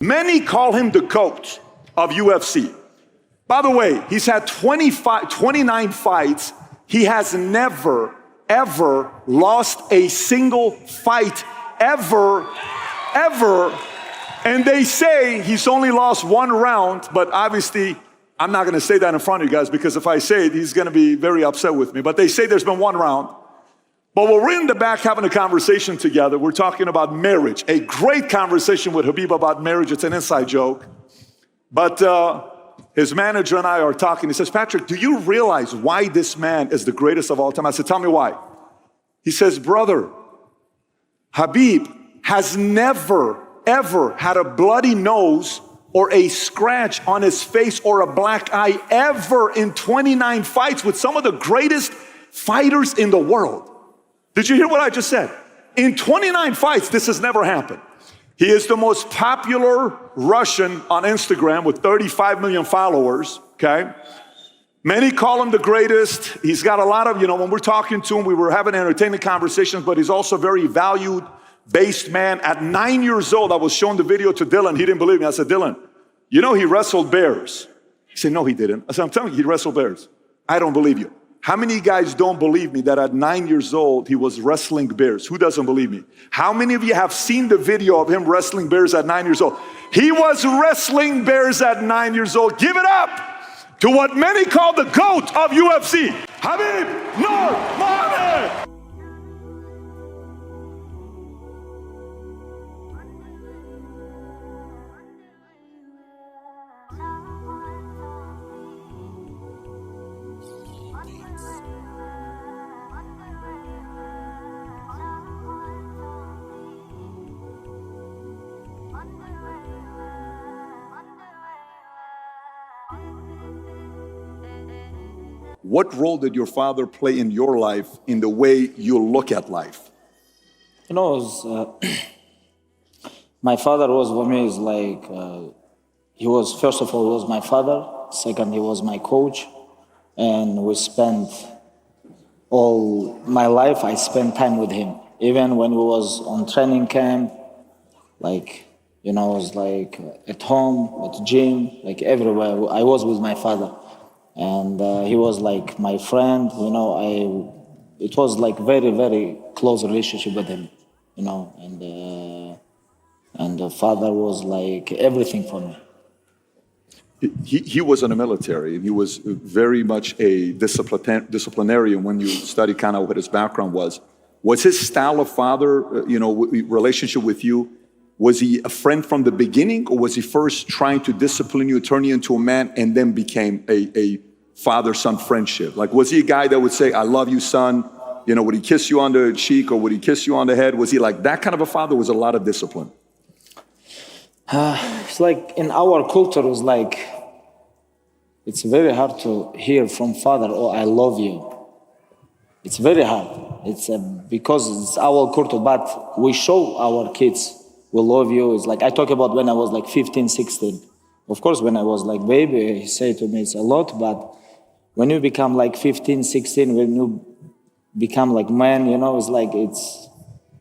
Many call him the GOAT of UFC. By the way, he's had 29 fights. He has never, ever lost a single fight, ever. And they say he's only lost one round, but obviously, I'm not gonna say that in front of you guys because if I say it, he's gonna be very upset with me. But they say there's been one round. But when we're in the back having a conversation together, we're talking about marriage. A great conversation with Khabib about marriage. It's an inside joke. But his manager and I are talking. He says, Patrick, do you realize why this man is the greatest of all time? I said, tell me why. He says, brother, Khabib has never, ever had a bloody nose or a scratch on his face or a black eye ever in 29 fights with some of the greatest fighters in the world. Did you hear what I just said? In 29 fights, this has never happened. He is the most popular Russian on Instagram with 35 million followers, okay? Many call him the greatest. He's got a lot of, when we're talking to him, we were having entertaining conversations, but he's also a very valued-based man. At 9 years old, I was showing the video to Dylan. He didn't believe me. I said, Dylan, he wrestled bears. He said, no, he didn't. I said, I'm telling you, he wrestled bears. I don't believe you. How many guys don't believe me that at 9 years old, he was wrestling bears? Who doesn't believe me? How many of you have seen the video of him wrestling bears at 9 years old? He was wrestling bears at 9 years old. Give it up to what many call the GOAT of UFC, Khabib Nurmagomedov. What role did your father play in your life, in the way you look at life? My father was for me is like, he was, first of all, he was my father. Second, he was my coach. And we spent all my life, I spent time with him. Even when we was on training camp, I was like at home, at the gym, like everywhere. I was with my father. And he was like my friend, it was like very, very close relationship with him, and the father was like everything for me. He was in the military. He was very much a disciplinarian when you study kind of what his background was. Was his style of father, relationship with you, was he a friend from the beginning, or was he first trying to discipline you, turn you into a man, and then became a father-son friendship? Like, was he a guy that would say, I love you, son? Would he kiss you on the cheek, or would he kiss you on the head? Was he like that kind of a father? Was a lot of discipline? It's like in our culture, it's very hard to hear from father, oh, I love you. It's very hard. It's because it's our culture, but we show our kids, we love you. It's like, I talk about when I was like 15, 16. Of course, when I was like baby, he said to me, it's a lot, but when you become like 15, 16, when you become like man, it's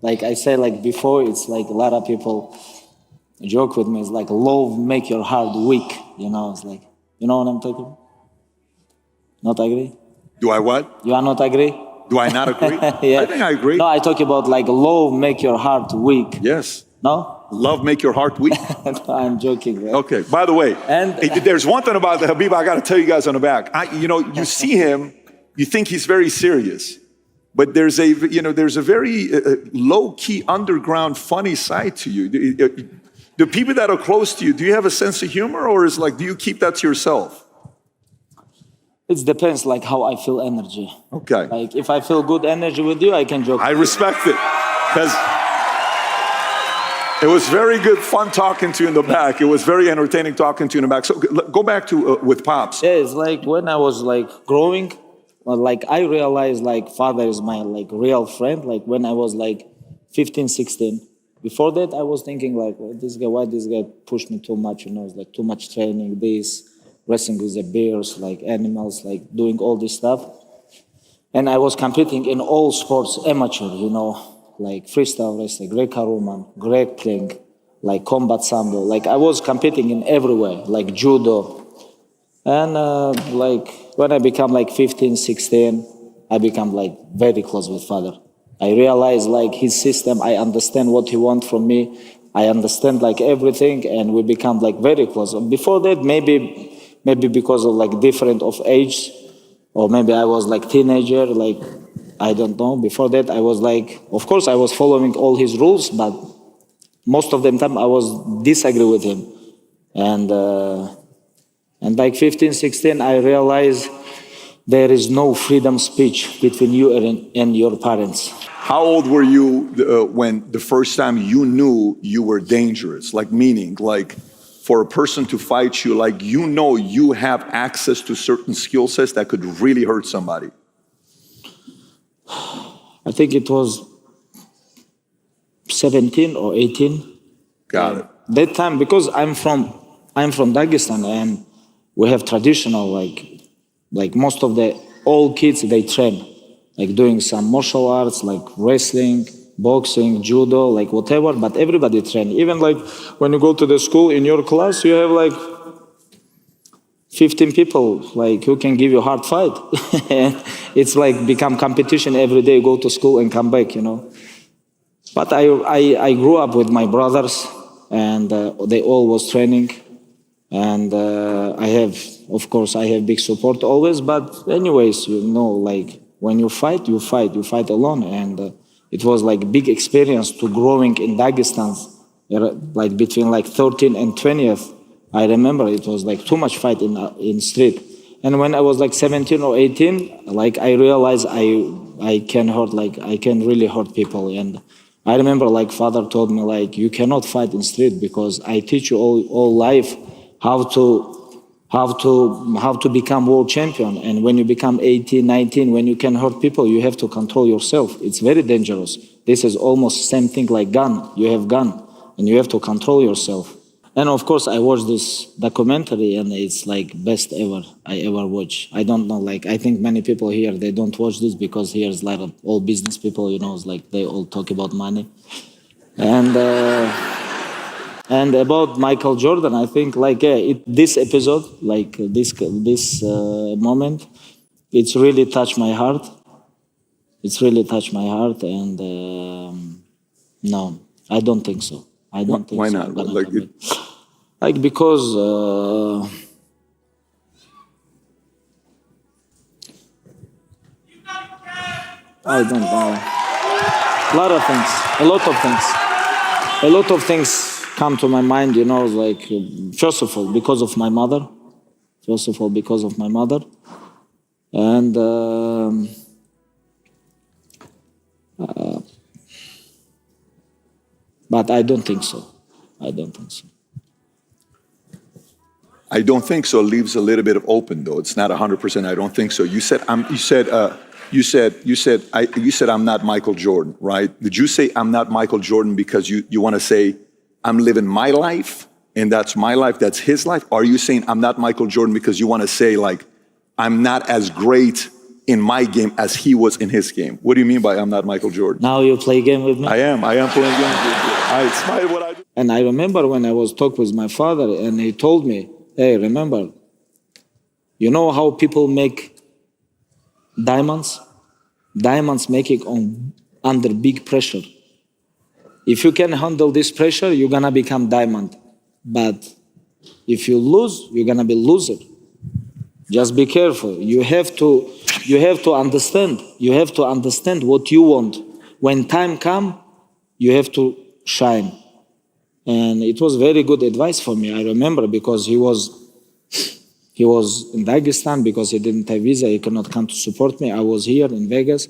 like I say like before, it's like a lot of people joke with me. It's like love make your heart weak, it's like, what I'm talking about? Not agree? Do I what? You are not agree? Do I not agree? Yeah. I think I agree. No, I talk about like love make your heart weak. Yes. No? Love make your heart weak? I'm joking. Right? Okay, by the way, there's one thing about the Khabib I got to tell you guys on the back. You see him, you think he's very serious, but there's a very low-key, underground, funny side to you. The people that are close to you, do you have a sense of humor, or is do you keep that to yourself? It depends like how I feel energy. Okay. Like if I feel good energy with you, I can joke. I respect it, because it was very good fun talking to you in the back. It was very entertaining talking to you in the back. So go back to with Pops. Yeah, it's like when I was like growing, I realized like father is my like real friend. Like when I was like 15, 16. Before that, I was thinking like, why this guy pushed me too much? It's like too much training, wrestling with the bears, like animals, like doing all this stuff. And I was competing in all sports, amateur, like freestyle wrestling, Greco-Roman, grappling, like combat sambo. Like I was competing in everywhere, like judo. And like when I become like 15, 16, I become like very close with father. I realize like his system, I understand what he wants from me. I understand like everything, and we become like very close. Before that, maybe because of like different of age, or maybe I was like teenager, like I don't know. Before that, I was like, of course, I was following all his rules, but most of the time I was disagree with him. And like 15, 16, I realized there is no freedom speech between you and your parents. How old were you when the first time you knew you were dangerous? Like meaning, like for a person to fight you, like you know you have access to certain skill sets that could really hurt somebody. I think it was 17 or 18. Got it. That time, because I'm from Dagestan, and we have traditional like most of the old kids, they train like doing some martial arts like wrestling, boxing, judo, like whatever, but everybody train. Even like when you go to the school, in your class you have like 15 people like who can give you a hard fight. It's like become competition every day, go to school and come back, you know. But I grew up with my brothers, and they all was training, and I have, of course, I have big support always. But anyways, you know, like when you fight alone, and it was like big experience to growing in Dagestan, like between like 13 and 20th. I remember it was like too much fight in street. And when I was like 17 or 18, like I realized I can hurt, like I can really hurt people. And I remember like father told me like you cannot fight in street, because I teach you all life how to become world champion. And when you become 18, 19, when you can hurt people, you have to control yourself. It's very dangerous. This is almost same thing like gun. You have gun and you have to control yourself. And of course, I watched this documentary, and it's like best ever I ever watch. I don't know, like I think many people here, they don't watch this because here's like all business people, you know, it's like they all talk about money. And about Michael Jordan, I think like this episode, like this moment, it's really touched my heart. It's really touched my heart, and no, I don't think so. I don't think Why so. not? Like because I don't know. A lot of things come to my mind. You know, like first of all because of my mother. And but I don't think so. I don't think so leaves a little bit of open, though. It's not 100%. I don't think so. You said I'm not Michael Jordan, right? Did you say I'm not Michael Jordan because you want to say I'm living my life and that's my life, that's his life? Or are you saying I'm not Michael Jordan because you want to say like I'm not as great in my game as he was in his game? What do you mean by I'm not Michael Jordan? Now you play game with me? I am playing games with you. It's what I do. And I remember when I was talking with my father, and he told me, hey, remember, you know how people make diamonds? Diamonds make it under big pressure. If you can handle this pressure, you're gonna become diamond. But if you lose, you're gonna be loser. Just be careful. You have to understand. You have to understand what you want. When time comes, you have to shine. And it was very good advice for me. I remember because he was in Dagestan because he didn't have visa. He could not come to support me. I was here in Vegas.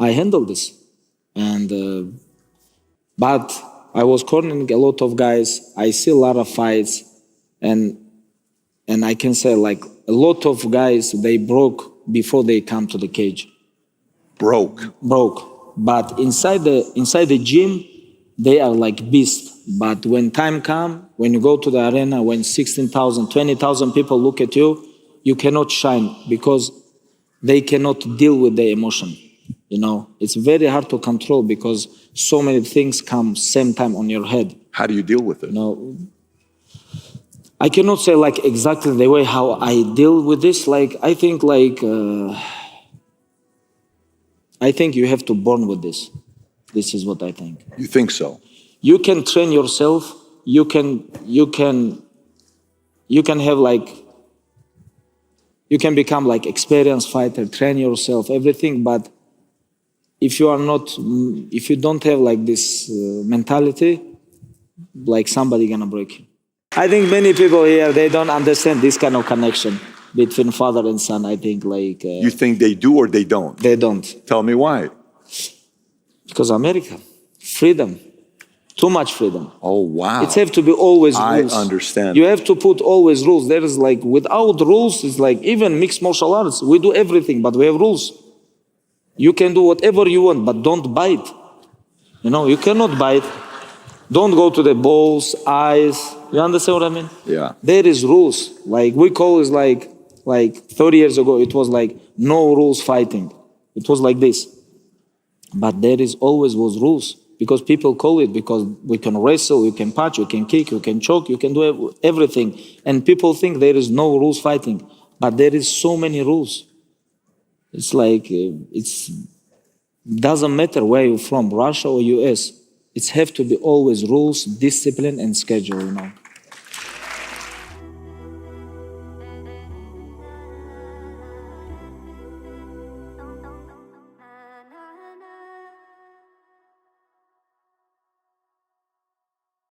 I handled this, and but I was cornering a lot of guys. I see a lot of fights, and I can say like a lot of guys, they broke before they come to the cage. Broke. But inside the gym, they are like beasts. But when time comes, when you go to the arena, when 16,000, 20,000 people look at you, you cannot shine because they cannot deal with the emotion. You know, it's very hard to control because so many things come same time on your head. How do you deal with it? You know, I cannot say like exactly the way how I deal with this. Like I think you have to born with this. This is what I think. You think so? You can train yourself. You can have like, you can become like experienced fighter, train yourself, everything. But if you don't have like this mentality, like somebody gonna break you. I think many people here, they don't understand this kind of connection between father and son. I think like You think they do or they don't? they don't. Tell me why. Because America, freedom, too much freedom. Oh, wow. It have to be always rules. I understand. You have to put always rules. There is like, without rules, it's like even mixed martial arts, we do everything, but we have rules. You can do whatever you want, but don't bite. You know, you cannot bite. Don't go to the balls, eyes. You understand what I mean? Yeah. There is rules. Like we call it like 30 years ago, it was like no rules fighting. It was like this. But there is always was rules. Because people call it, because we can wrestle, you can punch, you can kick, you can choke, you can do everything. And people think there is no rules fighting. But there is so many rules. It's like, doesn't matter where you're from, Russia or US. It have to be always rules, discipline, and schedule, you know.